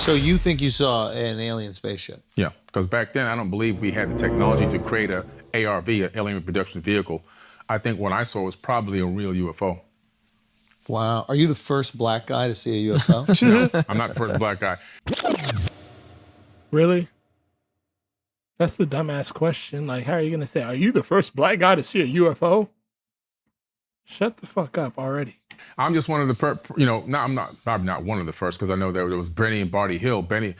So you think you saw an alien spaceship? Yeah, because back then I don't believe we had the technology to create a ARV, an alien reproduction vehicle. I think what I saw was probably a real UFO. Wow. Are you the first black guy to see a UFO? No, I'm not the first black guy. Really? That's the dumbass question. Like, how are you gonna say, "Are you the first black guy to see a UFO"? Shut the fuck up already. I'm just one of the, I'm not probably not one of the first because I know there was Benny and Barney Hill. Barney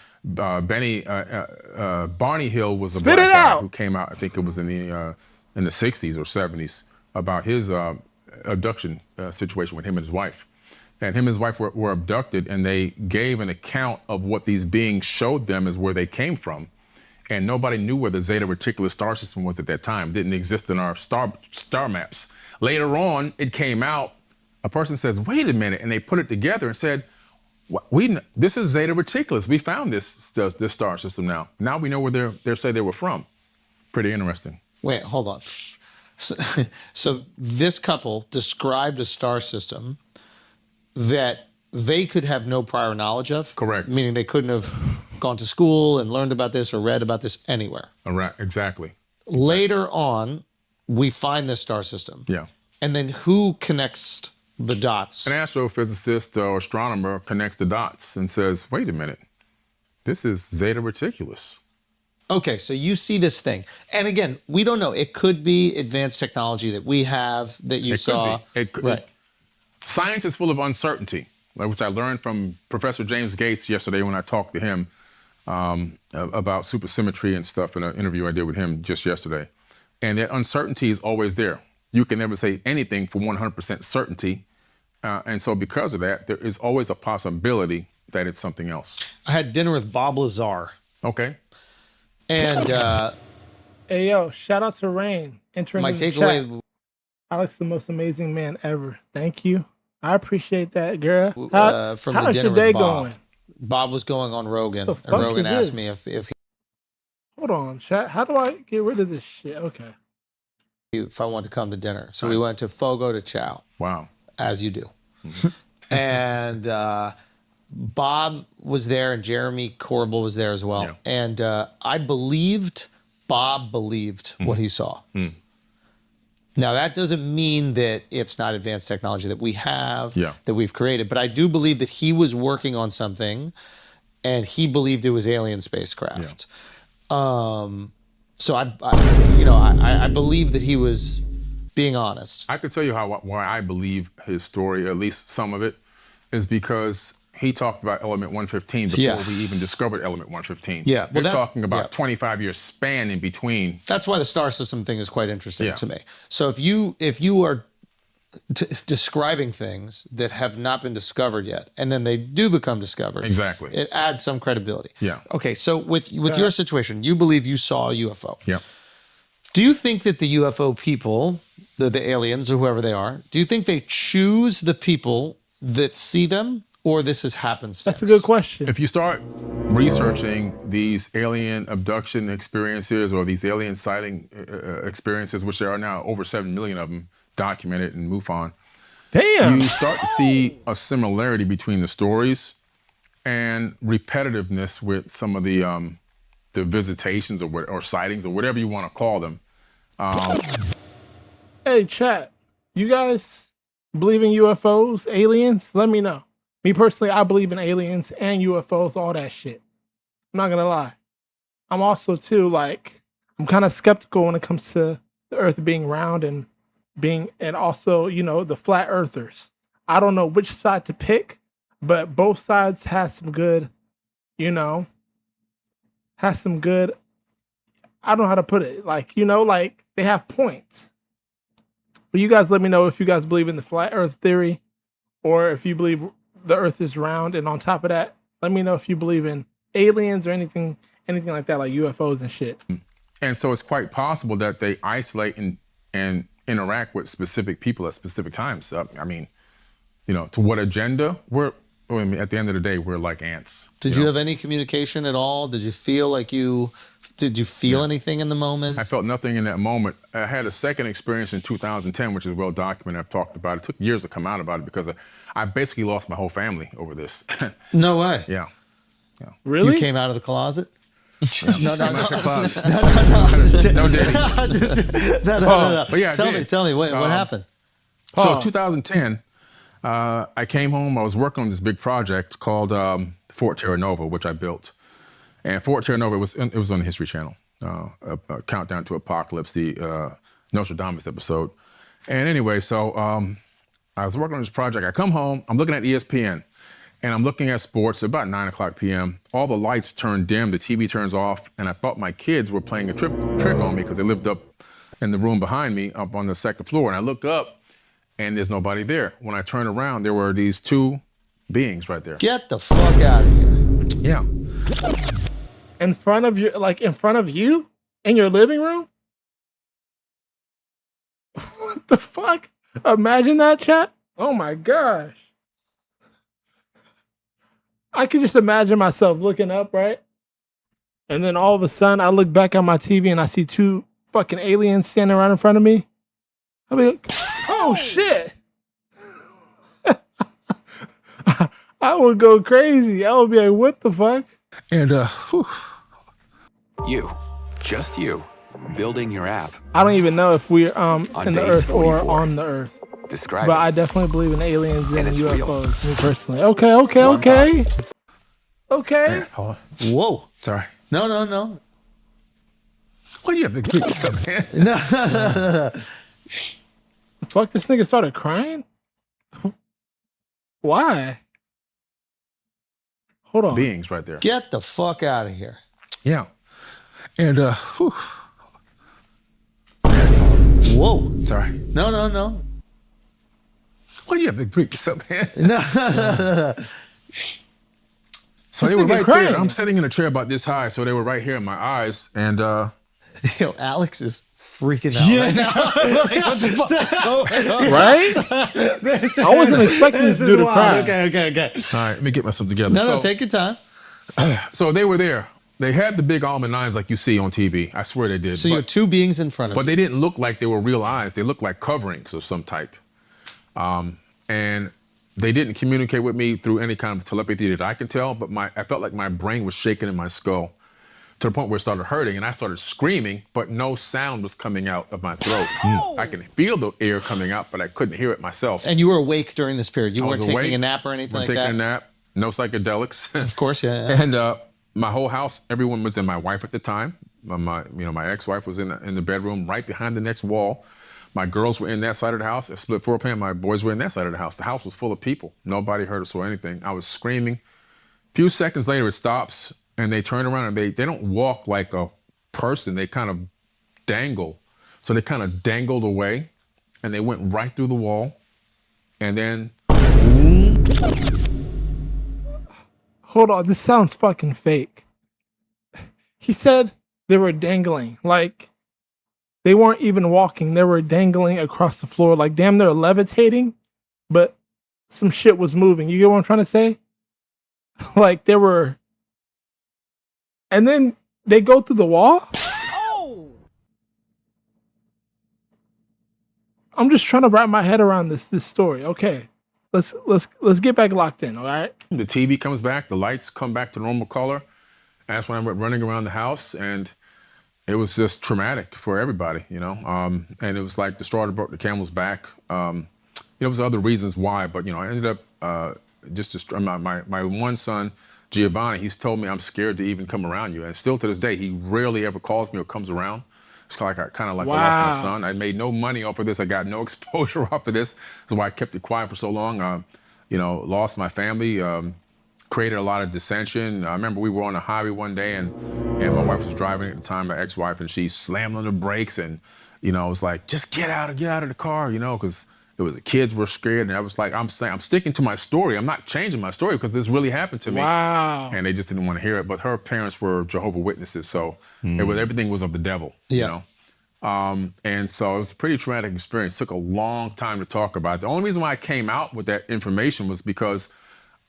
Hill was a black guy who came out. I think it was in the '60s or '70s about his abduction situation with him and his wife. And him and his wife were abducted, and they gave an account of what these beings showed them as where they came from. And nobody knew where the Zeta Reticuli star system was at that time. It didn't exist in our star maps. Later on, it came out. A person says, "Wait a minute," and they put it together and said, "This is Zeta Reticuli. We found this star system now. Now we know where they say they were from." Pretty interesting. Wait, hold on. So this couple described a star system that they could have no prior knowledge of? Correct. Meaning they couldn't have gone to school and learned about this or read about this anywhere. Right, exactly. Later on, we find this star system. Yeah. And then who connects the dots? An astrophysicist or astronomer connects the dots and says, "Wait a minute, this is Zeta Reticuli." Okay, so you see this thing. And again, we don't know. It could be advanced technology that we have that you saw. It could. Right. Science is full of uncertainty, which I learned from Professor James Gates yesterday when I talked to him about supersymmetry and stuff in an interview I did with him just yesterday. And that uncertainty is always there. You can never say anything for 100% certainty. And so because of that, there is always a possibility that it's something else. I had dinner with Bob Lazar. Okay. And Hey, yo, shout out to Rain. Entering my the takeaway... chat. Alex, the most amazing man ever. Thank you. I appreciate that, girl. How's your day going? Bob was going on Rogan, and Rogan asked me if he... Hold on, chat. How do I get rid of this shit? Okay. If I wanted to come to dinner. So we went to Fogo de Chao. Wow. As you do. And Bob was there, and Jeremy Corbell was there as well. Yeah. And I believed Bob believed what he saw. Now, that doesn't mean that it's not advanced technology that we have, that we've created, but I do believe that he was working on something, and he believed it was alien spacecraft. So I believe that he was being honest. I could tell you why I believe his story, at least some of it, is because he talked about element 115 before we even discovered element 115. Yeah, we're talking about 25 years span in between. That's why the star system thing is quite interesting to me. So if you are describing things that have not been discovered yet, and then they do become discovered, exactly, it adds some credibility. Yeah. Okay, so with your situation, you believe you saw a UFO. Yeah. Do you think that the UFO people, the aliens or whoever they are, do you think they choose the people that see them? Or this has happenstance? That's a good question. If you start researching these alien abduction experiences or these alien sighting experiences, which there are now over 7 million of them documented in MUFON, damn, you start to see a similarity between the stories and repetitiveness with some of the visitations or sightings or whatever you want to call them. Hey, chat, you guys believe in UFOs, aliens? Let me know. Me personally, I believe in aliens and UFOs, all that shit. I'm not gonna lie. I'm also too, I'm kind of skeptical when it comes to the Earth being round and also, the flat earthers. I don't know which side to pick, but both sides have some good, I don't know how to put it. They have points. But you guys let me know if you guys believe in the flat Earth theory or if you believe the Earth is round, and on top of that, let me know if you believe in aliens or anything like that, like UFOs and shit. And so it's quite possible that they isolate and interact with specific people at specific times. To what agenda? At the end of the day, we're like ants. Did you have any communication at all? Did you feel anything in the moment? I felt nothing in that moment. I had a second experience in 2010, which is well documented. I've talked about it. It took years to come out about it because I basically lost my whole family over this. No way. Yeah. Yeah. Really? You came out of the closet? No, No dating. No. But yeah, Tell me, what happened? So 2010, I came home. I was working on this big project called Fort Terra Nova, which I built. And Fort Terra Nova it was on the History Channel, a Countdown to Apocalypse, the Nostradamus episode. And anyway, so I was working on this project. I come home. I'm looking at ESPN. And I'm looking at sports at about 9 o'clock p.m. All the lights turn dim, the TV turns off, and I thought my kids were playing a trick on me because they lived up in the room behind me, up on the second floor. And I look up, and there's nobody there. When I turn around, there were these two beings right there. Get the fuck out of here. Yeah. In front of you? In your living room? What the fuck? Imagine that, chat. Oh my gosh. I could just imagine myself looking up, right? And then all of a sudden, I look back on my TV and I see two fucking aliens standing right in front of me. I'll be like, oh shit. I would go crazy. I would be like, what the fuck? And, just you, building your app. I don't even know if we're in the Earth 44, or on the Earth. Describe but it. I definitely believe in aliens and UFOs, real. me personally. Okay. yeah, hold on. Whoa. Sorry. No. What do you have to do something, man? No. Fuck, this nigga started crying? Why? Hold on. Beings right there. Get the fuck out of here. Yeah. And, Whoa. Sorry. No. What do you have to do something, man? No. So they were right there. I'm sitting in a chair about this high, so they were right here in my eyes, and Alex is freaking out right now. Like, what the fuck? Right? I wasn't expecting this dude to cry. Okay. All right, let me get myself together. No, take your time. So they were there. They had the big almond eyes like you see on TV. I swear they did. So you had two beings in front of you. But they didn't look like they were real eyes. They looked like coverings of some type. And they didn't communicate with me through any kind of telepathy that I can tell, but I felt like my brain was shaking in my skull to the point where it started hurting, and I started screaming, but no sound was coming out of my throat. I can feel the air coming out, but I couldn't hear it myself. And you were awake during this period. You I weren't was taking awake, a nap or anything like taking that? a nap, no psychedelics. Of course, yeah. And my whole house, everyone was in. My wife at the time, my ex-wife was in the bedroom right behind the next wall. My girls were in that side of the house, a split floor plan. My boys were in that side of the house. The house was full of people. Nobody heard us or anything. I was screaming. A few seconds later, it stops, and they turn around, and they don't walk like a person. They kind of dangle. So they kind of dangled away, and they went right through the wall, and then... Hold on, this sounds fucking fake. He said they were dangling, like... They weren't even walking. They were dangling across the floor, like damn, they're levitating, but some shit was moving. You get what I'm trying to say? Like they were, and then they go through the wall. Oh! I'm just trying to wrap my head around this story. Okay, let's get back locked in. All right. The TV comes back. The lights come back to normal color. And that's when I went running around the house, and it was just traumatic for everybody, you know? And it was like the straw that broke the camel's back. There was other reasons why, but, I ended up my one son, Giovanni, he's told me I'm scared to even come around you. And still to this day, he rarely ever calls me or comes around. It's kind of like I lost my son. I made no money off of this. I got no exposure off of this. That's why I kept it quiet for so long. Lost my family. Created a lot of dissension. I remember we were on a highway one day, and my wife was driving at the time, my ex-wife, and she slammed on the brakes, and it was like, just get out of the car, because it was the kids were scared, and I was like, I'm sticking to my story. I'm not changing my story because this really happened to me. Wow. And they just didn't want to hear it. But her parents were Jehovah's Witnesses, so everything was of the devil. Yeah. And so it was a pretty traumatic experience. It took a long time to talk about it. The only reason why I came out with that information was because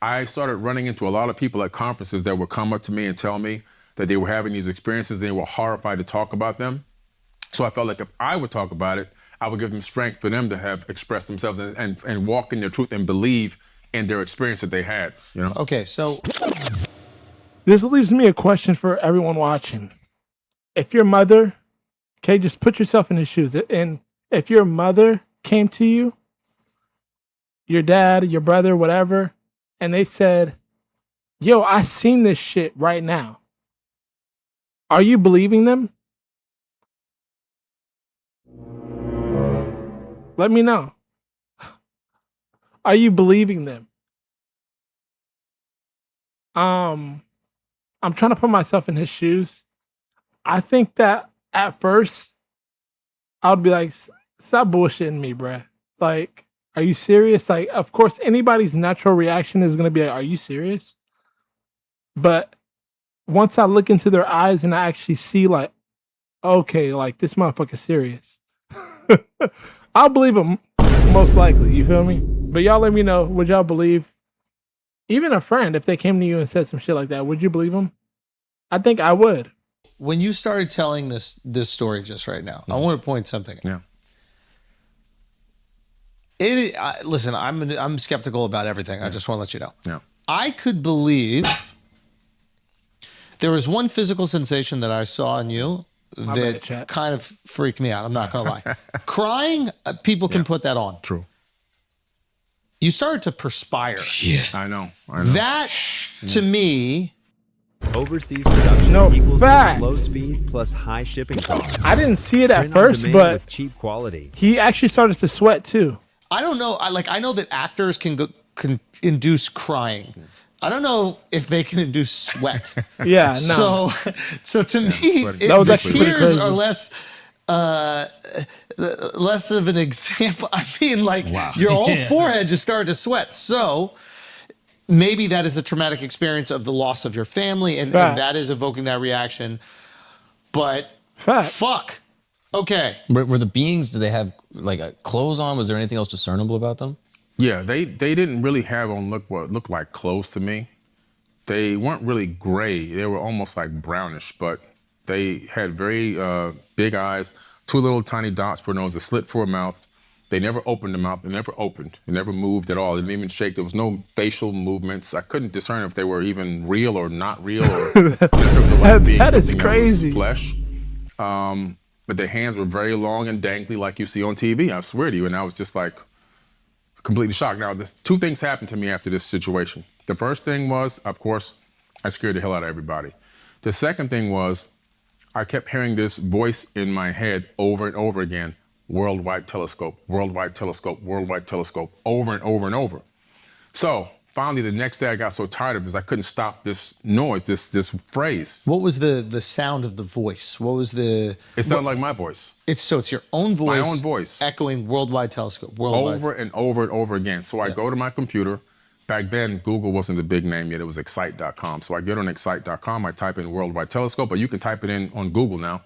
I started running into a lot of people at conferences that would come up to me and tell me that they were having these experiences. They were horrified to talk about them. So I felt like if I would talk about it, I would give them strength for them to have expressed themselves and walk in their truth and believe in their experience that they had. Okay, so This leaves me a question for everyone watching. If your mother, okay, just put yourself in his shoes. And if your mother came to you, your dad, your brother, whatever, and they said, yo, I seen this shit right now. Are you believing them? Let me know. Are you believing them? I'm trying to put myself in his shoes. I think that at first I would be like, stop bullshitting me, bruh. Like, are you serious? Like, of course, anybody's natural reaction is going to be like, are you serious? But once I look into their eyes and I actually see, like, okay, like, this motherfucker's serious, I'll believe him most likely. You feel me? But y'all let me know, would y'all believe even a friend if they came to you and said some shit like that? Would you believe them? I think I would. When you started telling this story just right now, I want to point something out. Yeah. Listen, I'm skeptical about everything. I just want to let you know. Yeah. I could believe there was one physical sensation that I saw in you that kind of freaked me out. I'm not going to lie. Crying, people can put that on. True. You started to perspire. Yeah. I know. That, to me... Overseas production equals to slow speed plus high shipping costs. I didn't see it at first, but with cheap quality. He actually started to sweat too. I don't know. I know that actors can induce crying. I don't know if they can induce sweat. Yeah, no. So to me, the tears are less of an example. I mean, like your whole forehead just started to sweat. So maybe that is a traumatic experience of the loss of your family, and that is evoking that reaction. But fuck. Okay. Were the beings, did they have like clothes on? Was there anything else discernible about them? Yeah, they didn't really have on what looked like clothes to me. They weren't really gray. They were almost like brownish, but they had very big eyes, 2 little tiny dots for a nose, a slit for a mouth. They never opened the mouth. They never opened. They never moved at all. They didn't even shake. There was no facial movements. I couldn't discern if they were even real or not real. Or that is crazy. Flesh. But their hands were very long and dangly like you see on TV, I swear to you. And I was just like completely shocked. Now, 2 things happened to me after this situation. The first thing was, of course, I scared the hell out of everybody. The second thing was I kept hearing this voice in my head over and over again, worldwide telescope, worldwide telescope, worldwide telescope, over and over and over. So finally, the next day I got so tired of this, I couldn't stop this noise, this phrase. What was the sound of the voice? What was the... It sounded like my voice. It's your own voice. My own voice. Echoing worldwide telescope. Worldwide. Over and over and over again. So I go to my computer. Back then, Google wasn't a big name yet. It was excite.com. So I get on excite.com. I type in worldwide telescope, but you can type it in on Google now.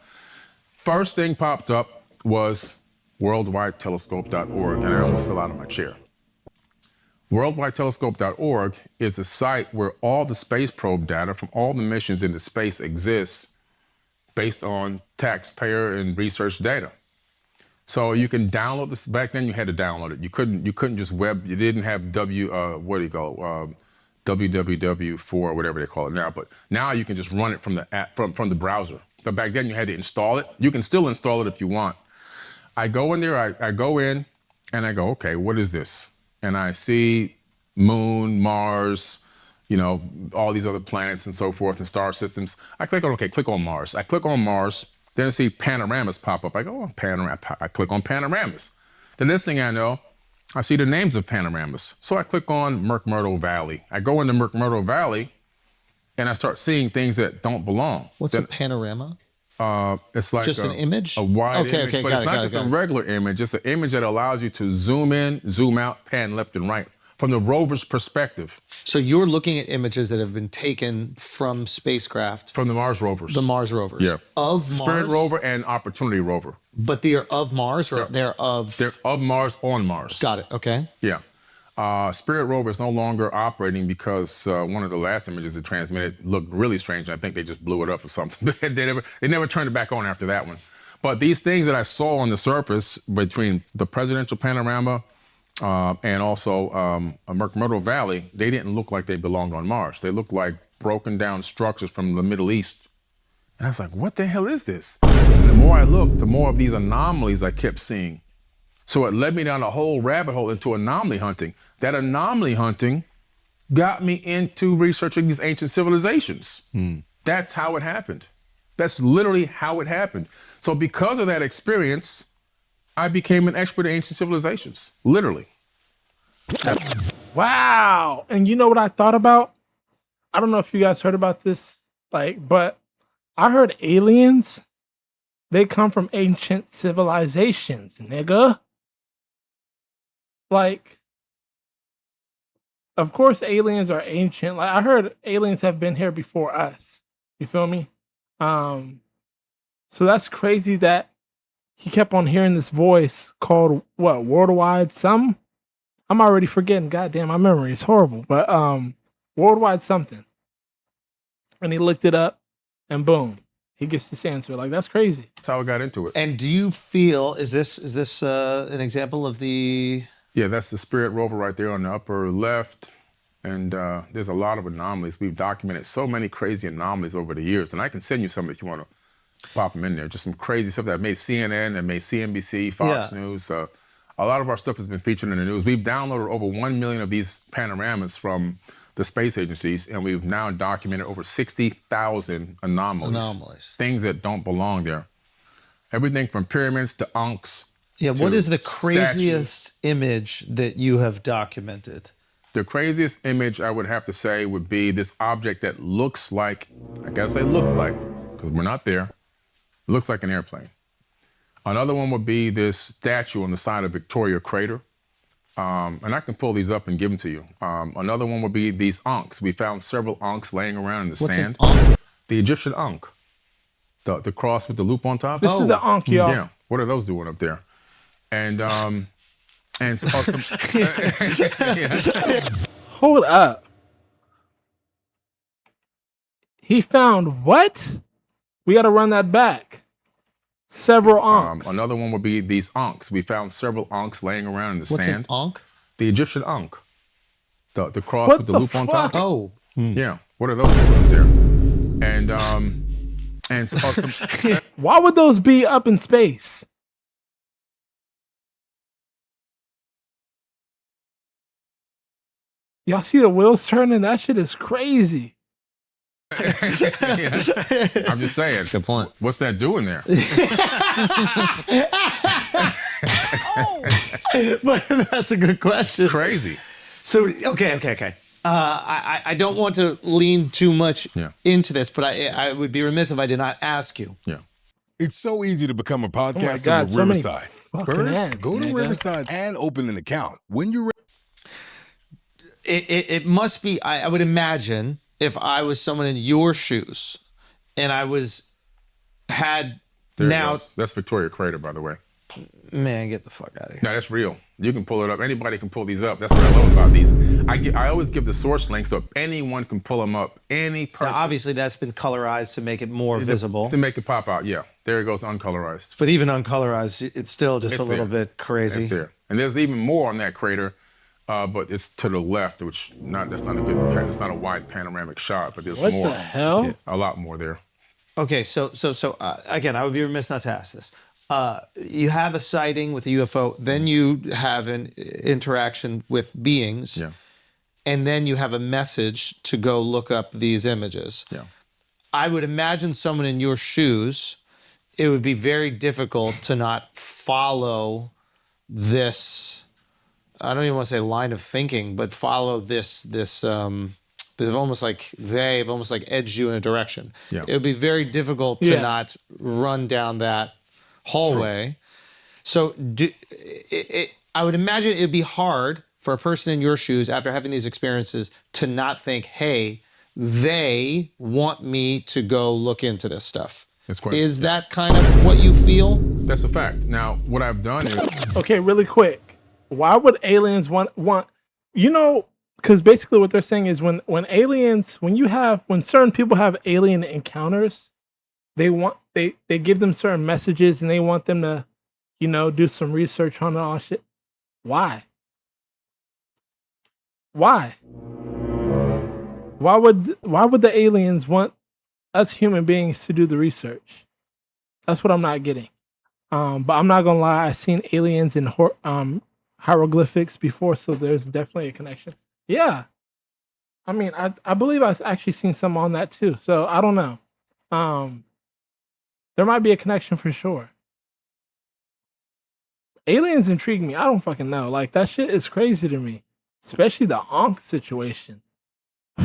First thing popped up was worldwidetelescope.org, and I almost fell out of my chair. Worldwidetelescope.org is a site where all the space probe data from all the missions into space exists based on taxpayer and research data. So you can download this. Back then you had to download it. You couldn't just web. You didn't have www or whatever they call it now. But now you can just run it from the app, from the browser. But back then you had to install it. You can still install it if you want. I go in there. I go in and I go, okay, what is this? And I see Moon, Mars, all these other planets and so forth and star systems. I click on Mars. I click on Mars. Then I see panoramas pop up. I go, panorama. I click on panoramas. The next thing I know, I see the names of panoramas. So I click on McMurdo Valley. I go into McMurdo Valley, and I start seeing things that don't belong. What's a panorama? It's like just an image? A wide image, but it's not just a regular image. It's an image that allows you to zoom in, zoom out, pan left and right from the rover's perspective. So you're looking at images that have been taken from spacecraft. From the Mars rovers. The Mars rovers. Yeah. Of Mars? Spirit rover and Opportunity rover. But they are of Mars, or they're of... They're of Mars, on Mars. Got it, okay. Yeah. Spirit rover is no longer operating because one of the last images it transmitted looked really strange. I think they just blew it up or something. they never turned it back on after that one. But these things that I saw on the surface between the presidential panorama and also McMurdo Valley, they didn't look like they belonged on Mars. They looked like broken down structures from the Middle East. And I was like, what the hell is this? And the more I looked, the more of these anomalies I kept seeing. So it led me down a whole rabbit hole into anomaly hunting. That anomaly hunting got me into researching these ancient civilizations. That's how it happened. That's literally how it happened. So because of that experience, I became an expert in ancient civilizations, literally. Wow. And you know what I thought about? I don't know if you guys heard about this, but I heard aliens, they come from ancient civilizations, nigga. Of course aliens are ancient. I heard aliens have been here before us. You feel me? So that's crazy that he kept on hearing this voice called what? Worldwide something? I'm already forgetting. Goddamn, my memory is horrible. But worldwide something. And he looked it up and boom, he gets this answer. That's crazy. That's how I got into it. And do you feel, is this an example of the... Yeah, that's the Spirit rover right there on the upper left. And there's a lot of anomalies. We've documented so many crazy anomalies over the years. And I can send you some if you want to pop them in there. Just some crazy stuff that made CNN, that made CNBC, Fox News. A lot of our stuff has been featured in the news. We've downloaded over 1 million of these panoramas from the space agencies, and we've now documented over 60,000 anomalies. Things that don't belong there. Everything from pyramids to ankhs. Yeah, what is the craziest image that you have documented? The craziest image I would have to say would be this object that looks like, I gotta say looks like, because we're not there, looks like an airplane. Another one would be this statue on the side of Victoria Crater. And I can pull these up and give them to you. Another one would be these ankhs. We found several ankhs laying around in the sand. What's an ankh? The Egyptian ankh. The cross with the loop on top. This is the ankh, y'all. Yeah. What are those doing up there? And Hold up. He found what? We got to run that back. Several ankhs. Another one would be these ankhs. We found several ankhs laying around in the sand. What's an ankh? The Egyptian ankh. The cross with the loop on top. Oh. Yeah. What are those doing up there? And why would those be up in space? Y'all see the wheels turning? That shit is crazy. I'm just saying. That's a good point. What's that doing there? But that's a good question. Crazy. So, okay. I don't want to lean too much into this, but I would be remiss if I did not ask you. Yeah. It's so easy to become a podcaster with Riverside. First, go to Riverside and open an account. When you're It must be, I would imagine, if I was someone in your shoes and That's Victoria Crater, by the way. Man, get the fuck out of here. No, that's real. You can pull it up. Anybody can pull these up. That's what I love about these. I always give the source link so anyone can pull them up. Any person. Now, obviously, that's been colorized to make it more visible. To make it pop out, yeah. There it goes, uncolorized. But even uncolorized, it's still just a little bit crazy. It's there. And there's even more on that crater, but it's to the left, which that's not a good, it's not a wide panoramic shot, but there's more. What the hell? Yeah, a lot more there. Okay, so again, I would be remiss not to ask this. You have a sighting with a UFO, then you have an interaction with beings, and then you have a message to go look up these images. Yeah. I would imagine someone in your shoes, it would be very difficult to not follow this, I don't even want to say line of thinking, but follow this they've almost like edged you in a direction. Yeah. It would be very difficult to not run down that hallway. True. So I would imagine it'd be hard for a person in your shoes after having these experiences to not think, hey, they want me to go look into this stuff. Is that kind of what you feel? That's a fact. Now, what I've done is... Okay, really quick. Why would aliens want because basically what they're saying is when certain people have alien encounters, they give them certain messages and they want them to, do some research on all shit. Why? Why would the aliens want us human beings to do the research? That's what I'm not getting. But I'm not gonna lie, I've seen aliens in hieroglyphics before, so there's definitely a connection. Yeah, I mean, I believe I've actually seen some on that too. So I don't know. There might be a connection for sure. Aliens intrigue me. I don't fucking know. Like, that shit is crazy to me, especially the Ankh situation.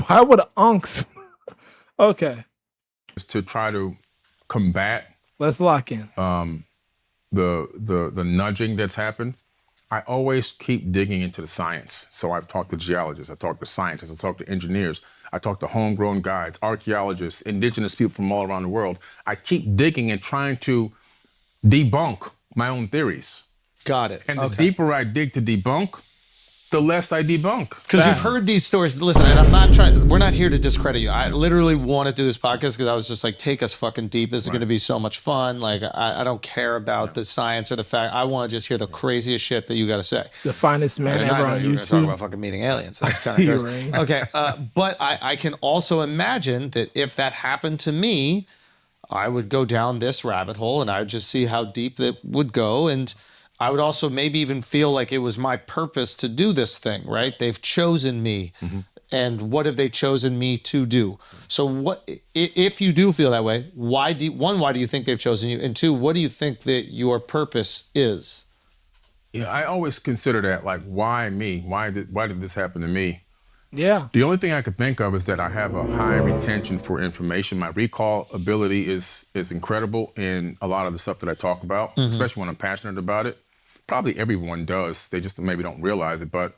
Why would Ankhs? Okay, to try to combat. Let's lock in. The nudging that's happened. I always keep digging into the science. So I've talked to geologists, I talked to scientists, I talked to engineers, I talked to homegrown guides, archaeologists, indigenous people from all around the world. I keep digging and trying to debunk my own theories. Got it. And the deeper I dig to debunk, the less I debunk. Because you've heard these stories. Listen, and I'm not trying, we're not here to discredit you. I literally want to do this podcast because I was just like, take us fucking deep. This is going to be so much fun. Like, I don't care about the science or the fact. I want to just hear the craziest shit that you got to say. The finest man ever on YouTube. You're going to talk about fucking meeting aliens. That's kind of crazy. Right. Okay, but I can also imagine that if that happened to me, I would go down this rabbit hole and I would just see how deep it would go. And I would also maybe even feel like it was my purpose to do this thing, right? They've chosen me. Mm-hmm. And what have they chosen me to do? So what, if you do feel that way, why do you think they've chosen you? And two, what do you think that your purpose is? Yeah, I always consider that, like, why me? Why did this happen to me? Yeah. The only thing I could think of is that I have a high retention for information. My recall ability is incredible in a lot of the stuff that I talk about, especially when I'm passionate about it. Probably everyone does. They just maybe don't realize it, but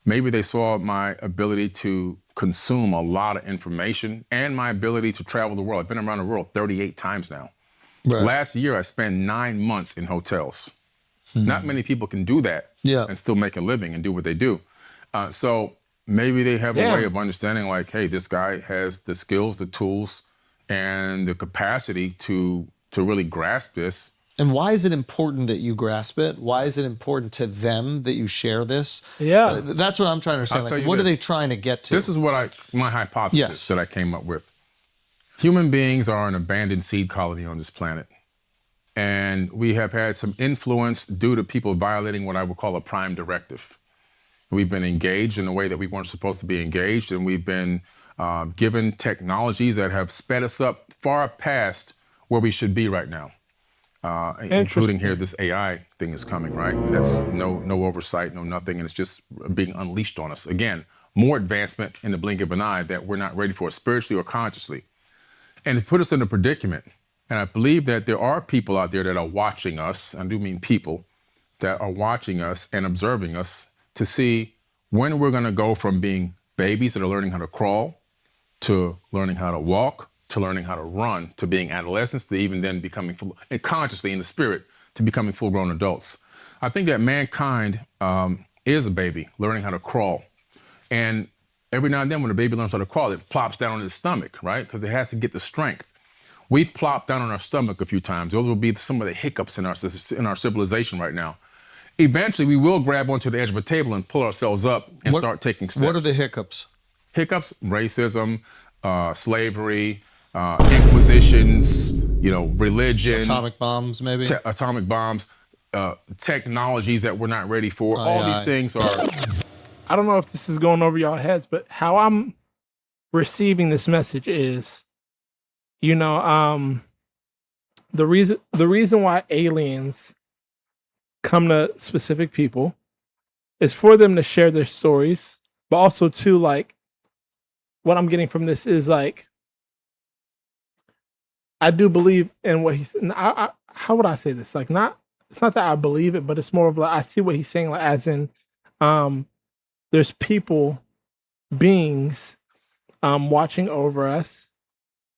maybe they saw my ability to consume a lot of information and my ability to travel the world. I've been around the world 38 times now. Right. Last year, I spent 9 months in hotels. Not many people can do that and still make a living and do what they do. So maybe they have a way of understanding, like, hey, this guy has the skills, the tools, and the capacity to really grasp this. And why is it important that you grasp it? Why is it important to them that you share this? Yeah. That's what I'm trying to understand. Like, what are they trying to get to? This is what my hypothesis that I came up with. Human beings are an abandoned seed colony on this planet. And we have had some influence due to people violating what I would call a prime directive. We've been engaged in a way that we weren't supposed to be engaged, and we've been given technologies that have sped us up far past where we should be right now. Including here, this AI thing is coming, right? That's no oversight, no nothing, and it's just being unleashed on us. Again, more advancement in the blink of an eye that we're not ready for, spiritually or consciously. And it put us in a predicament. And I believe that there are people out there that are watching us, I do mean people, that are watching us and observing us to see when we're gonna go from being babies that are learning how to crawl, to learning how to walk, to learning how to run, to being adolescents, to even then becoming full, and consciously in the spirit, to becoming full-grown adults. I think that mankind is a baby learning how to crawl. And every now and then when a baby learns how to crawl, it plops down on its stomach, right? Because it has to get the strength. We've plopped down on our stomach a few times. Those will be some of the hiccups in our civilization right now. Eventually, we will grab onto the edge of a table and pull ourselves up and start taking steps. What are the hiccups? Hiccups, racism, slavery, inquisitions, religion. Atomic bombs, maybe? Atomic bombs, technologies that we're not ready for. All these things are... I don't know if this is going over y'all heads, but how I'm receiving this message is, the reason why aliens come to specific people is for them to share their stories, but also too, like, what I'm getting from this is, like, I do believe in what he's. How would I say this? Like, it's not that I believe it, but it's more of like I see what he's saying, like, as in, there's people, beings, watching over us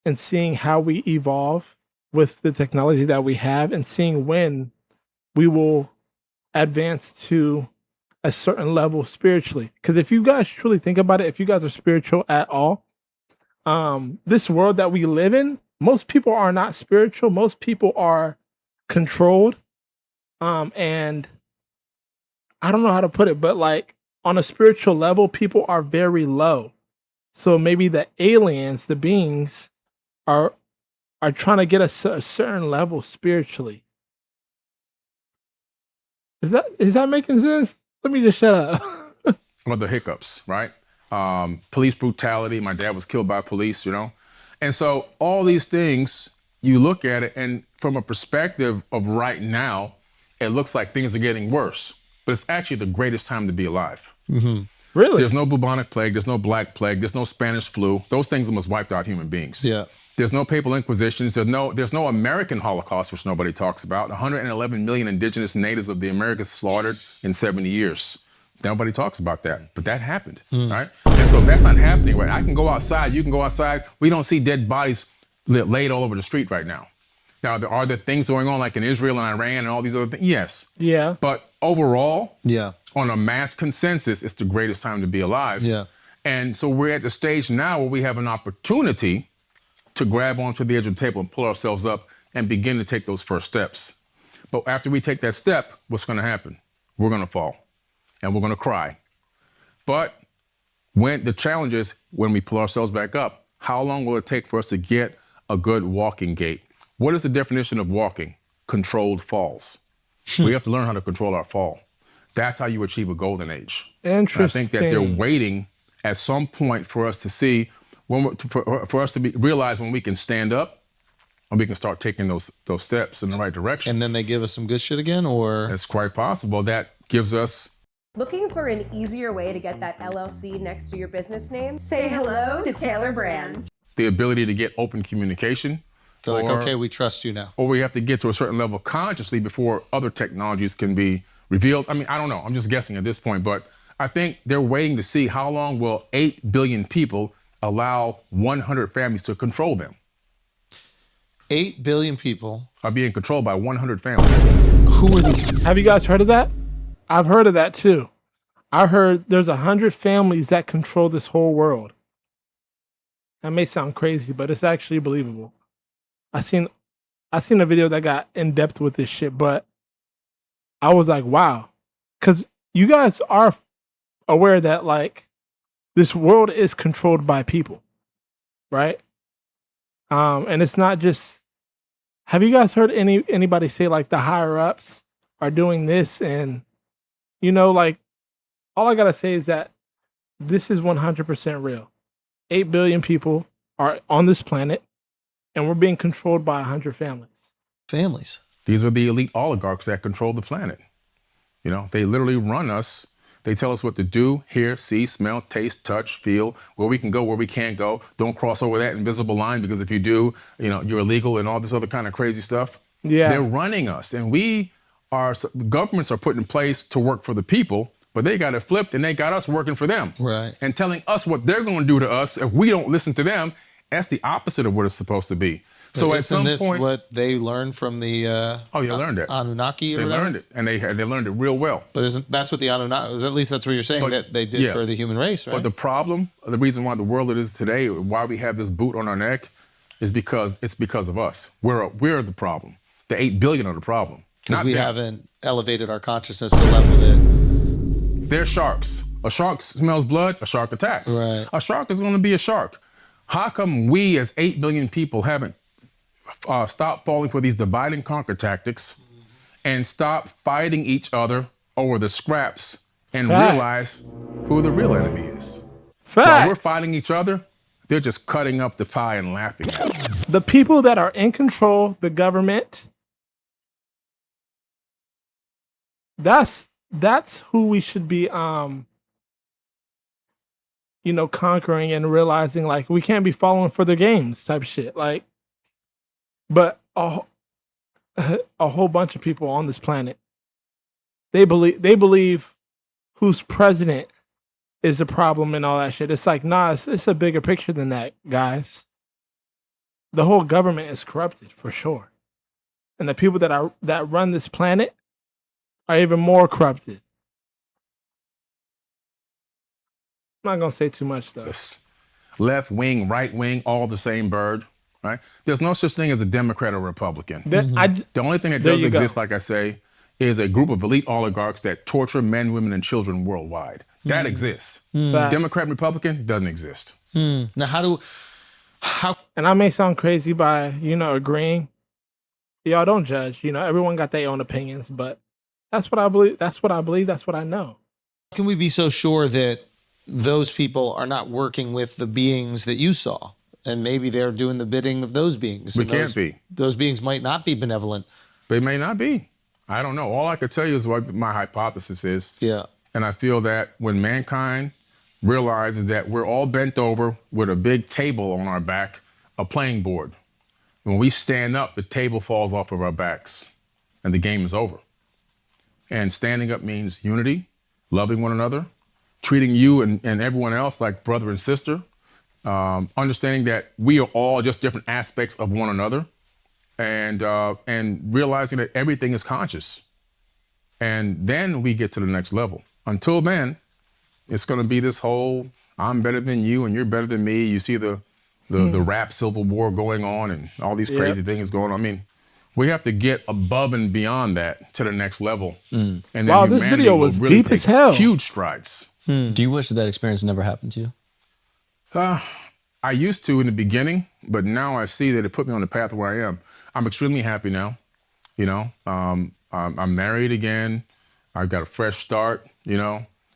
and seeing how we evolve with the technology that we have, and seeing when we will advance to a certain level spiritually. Because if you guys truly think about it, if you guys are spiritual at all, this world that we live in, most people are not spiritual. Most people are controlled. And I don't know how to put it, but like on a spiritual level, people are very low. So maybe the aliens, the beings, are trying to get us to a certain level spiritually. Is that making sense? Let me just shut up. Well, the hiccups, right? Police brutality. My dad was killed by police, And so all these things, you look at it, and from a perspective of right now, it looks like things are getting worse. But it's actually the greatest time to be alive. Mm-hmm. Really? There's no bubonic plague. There's no black plague. There's no Spanish flu. Those things almost wiped out human beings. Yeah. There's no papal inquisitions. There's no American Holocaust, which nobody talks about. 111 million indigenous natives of the Americas slaughtered in 70 years. Nobody talks about that, but that happened, right? And so that's not happening, right? I can go outside, you can go outside. We don't see dead bodies laid all over the street right now. Now, are there things going on like in Israel and Iran and all these other things? Yes. Yeah. But overall, yeah, on a mass consensus, it's the greatest time to be alive. Yeah. And so we're at the stage now where we have an opportunity to grab onto the edge of the table and pull ourselves up and begin to take those first steps. But after we take that step, what's going to happen? We're going to fall and we're going to cry. But when the challenge is when we pull ourselves back up, how long will it take for us to get a good walking gait? What is the definition of walking? Controlled falls. We have to learn how to control our fall. That's how you achieve a golden age. Interesting. And I think that they're waiting at some point for us to see, for us to realize when we can stand up and we can start taking those steps in the right direction. And then they give us some good shit again, or? It's quite possible. That gives us. Looking for an easier way to get that LLC next to your business name? Say hello to Taylor Brands. The ability to get open communication. So like, okay, we trust you now. Or we have to get to a certain level consciously before other technologies can be revealed. I mean, I don't know. I'm just guessing at this point, but I think they're waiting to see how long will 8 billion people allow 100 families to control them. 8 billion people are being controlled by 100 families. Who are these? Have you guys heard of that? I've heard of that too. I heard there's 100 families that control this whole world. That may sound crazy, but it's actually believable. I seen a video that got in depth with this shit, but I was like, wow. Because you guys are aware that like this world is controlled by people, right? And it's not just, have you guys heard anybody say like the higher ups are doing this? And like all I gotta say is that this is 100% real. 8 billion people are on this planet and we're being controlled by 100 families. These are the elite oligarchs that control the planet. They literally run us. They tell us what to do, hear, see, smell, taste, touch, feel, where we can go, where we can't go. Don't cross over that invisible line because if you do, you're illegal and all this other kind of crazy stuff. Yeah. They're running us. And governments are put in place to work for the people, but they got it flipped and they got us working for them. Right. And telling us what they're going to do to us if we don't listen to them. That's the opposite of what it's supposed to be. So at some point, what they learned from the learned it. Anunnaki? They learned it, and they learned it real well. But that's what the Anunnaki? At least that's what you're saying that they did for the human race, right? But the problem, the reason why the world it is today, why we have this boot on our neck, is because of us. We're the problem. The 8 billion are the problem. Because we haven't elevated our consciousness to the level that. They're sharks. A shark smells blood. A shark attacks. Right. A shark is going to be a shark. How come we, as 8 billion people, haven't stopped falling for these divide and conquer tactics and stop fighting each other over the scraps and realize who the real enemy is? While we're fighting each other, they're just cutting up the pie and laughing at us. The people that are in control, the government, that's who we should be conquering and realizing like we can't be falling for their games type shit. Like, but a whole bunch of people on this planet, they believe who's president is the problem and all that shit. It's like, nah, it's a bigger picture than that, guys. The whole government is corrupted for sure. And the people that run this planet are even more corrupted. I'm not gonna say too much though. Left wing, right wing, all the same bird, right? There's no such thing as a Democrat or Republican. The only thing that does exist, like I say, is a group of elite oligarchs that torture men, women, and children worldwide. That exists. Democrat and Republican doesn't exist. Now, how? And I may sound crazy by agreeing. Y'all don't judge. Everyone got their own opinions, but that's what I believe. That's what I believe. That's what I know. How can we be so sure that those people are not working with the beings that you saw, and maybe they're doing the bidding of those beings? We can't be. Those beings might not be benevolent. They may not be. I don't know. All I could tell you is what my hypothesis is. Yeah. And I feel that when mankind realizes that we're all bent over with a big table on our back, a playing board. When we stand up, the table falls off of our backs and the game is over. And standing up means unity, loving one another, treating you and everyone else like brother and sister, understanding that we are all just different aspects of one another, and realizing that everything is conscious. And then we get to the next level. Until then, it's going to be this whole, I'm better than you and you're better than me. You see the rap civil war going on and all these crazy things going on. I mean, we have to get above and beyond that to the next level. And then wow, this video was really deep as hell. Huge strides. Do you wish that experience never happened to you? I used to in the beginning, but now I see that it put me on the path where I am. I'm extremely happy now. I'm married again. I've got a fresh start.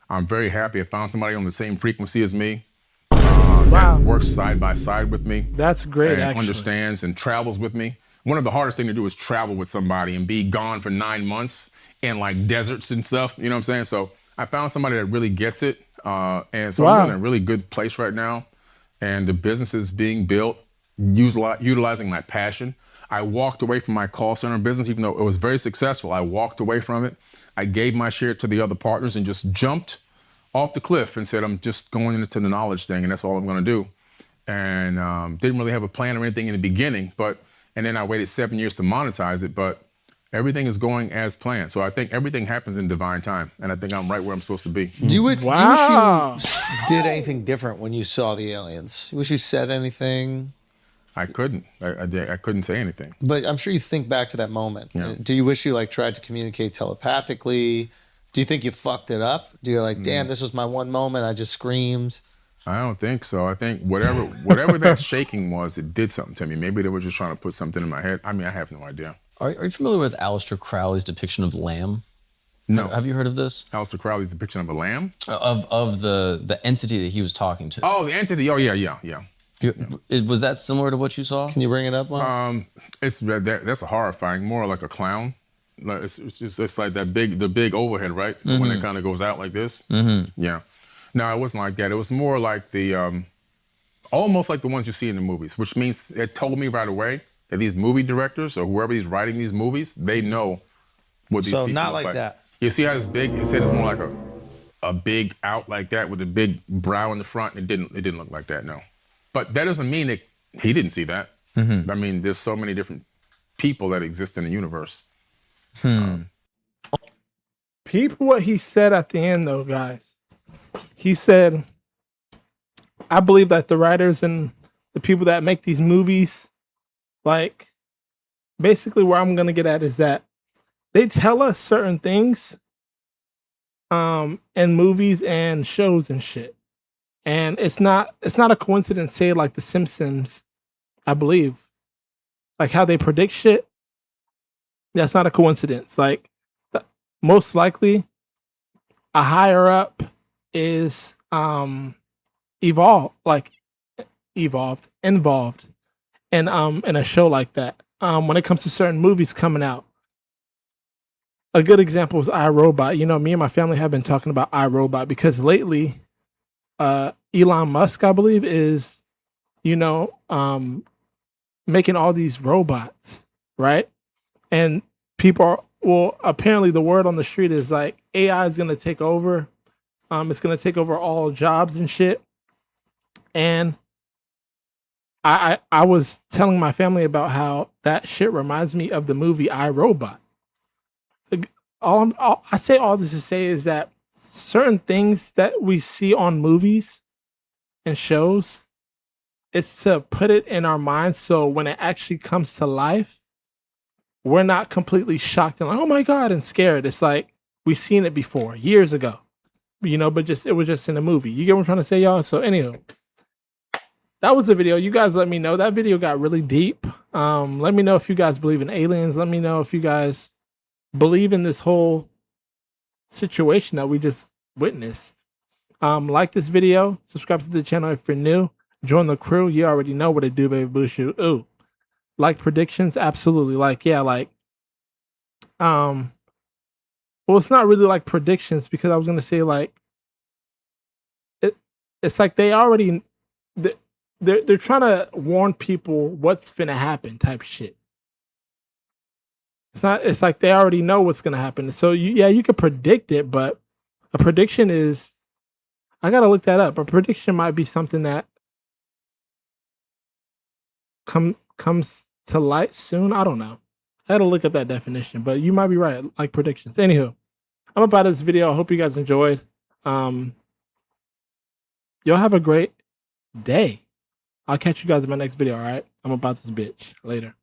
I'm very happy. I found somebody on the same frequency as me. That works side by side with me. That's great, and actually. Understands and travels with me. One of the hardest things to do is travel with somebody and be gone for 9 months in like deserts and stuff. You know what I'm saying? So I found somebody that really gets it. And so I'm in a really good place right now. And the business is being built, utilizing my passion. I walked away from my call center business, even though it was very successful. I walked away from it. I gave my share to the other partners and just jumped off the cliff and said, I'm just going into the knowledge thing and that's all I'm going to do. And didn't really have a plan or anything in the beginning, and then I waited 7 years to monetize it, but everything is going as planned. So I think everything happens in divine time, and I think I'm right where I'm supposed to be. Do you wish you did anything different when you saw the aliens? You wish you said anything? I couldn't. I couldn't say anything. But I'm sure you think back to that moment. Yeah. Do you wish you tried to communicate telepathically? Do you think you fucked it up? Do you damn, this was my one moment, I just screamed? I don't think so. I think whatever that shaking was, it did something to me. Maybe they were just trying to put something in my head. I mean, I have no idea. Are you familiar with Aleister Crowley's depiction of lamb? No. Have you heard of this? Aleister Crowley's depiction of a lamb? Of the entity that he was talking to. Oh, the entity. Oh, yeah. Was that similar to what you saw? Can you bring it up, Mark? That's a horrifying, more like a clown. It's like the big overhead, right? Mm-hmm. When it kind of goes out like this. Mm-hmm. Yeah. No, it wasn't like that. It was more like almost like the ones you see in the movies, which means it told me right away that these movie directors or whoever's writing these movies, they know what these people look like. So not like that. You see how it's big? He said it's more like a big out like that with a big brow in the front. It didn't look like that, no. But that doesn't mean that he didn't see that. Mm-hmm. I mean, there's so many different people that exist in the universe. Peep what he said at the end, though, guys. He said, I believe that the writers and the people that make these movies, basically where I'm going to get at is that they tell us certain things in movies and shows and shit. And it's not a coincidence, say, like The Simpsons, I believe. Like how they predict shit. That's not a coincidence. Most likely, a higher up is involved in a show like that. When it comes to certain movies coming out, a good example is iRobot. Me and my family have been talking about iRobot because lately, Elon Musk, I believe, is making all these robots, right? And apparently the word on the street is AI is going to take over. It's going to take over all jobs and shit. And I was telling my family about how that shit reminds me of the movie iRobot. I say all this to say is that certain things that we see on movies and shows, it's to put it in our minds so when it actually comes to life, we're not completely shocked and oh my God, and scared. It's like we've seen it before years ago, but it was just in a movie. You get what I'm trying to say, y'all? So anyway, that was the video. You guys let me know. That video got really deep. Let me know if you guys believe in aliens. Let me know if you guys believe in this whole situation that we just witnessed. Like this video, subscribe to the channel if you're new, join the crew. You already know what to do, baby boo shoot. Ooh, like predictions, absolutely. Well, it's not really like predictions because I was gonna say it's like they already they're trying to warn people what's finna happen type shit. It's like they already know what's gonna happen. So you could predict it, but a prediction is, I gotta look that up. A prediction might be something that comes to light soon. I don't know. I gotta look up that definition, but you might be right. Like predictions. Anywho, I'm about this video. I hope you guys enjoyed. Y'all have a great day. I'll catch you guys in my next video. All right. I'm about this bitch. Later.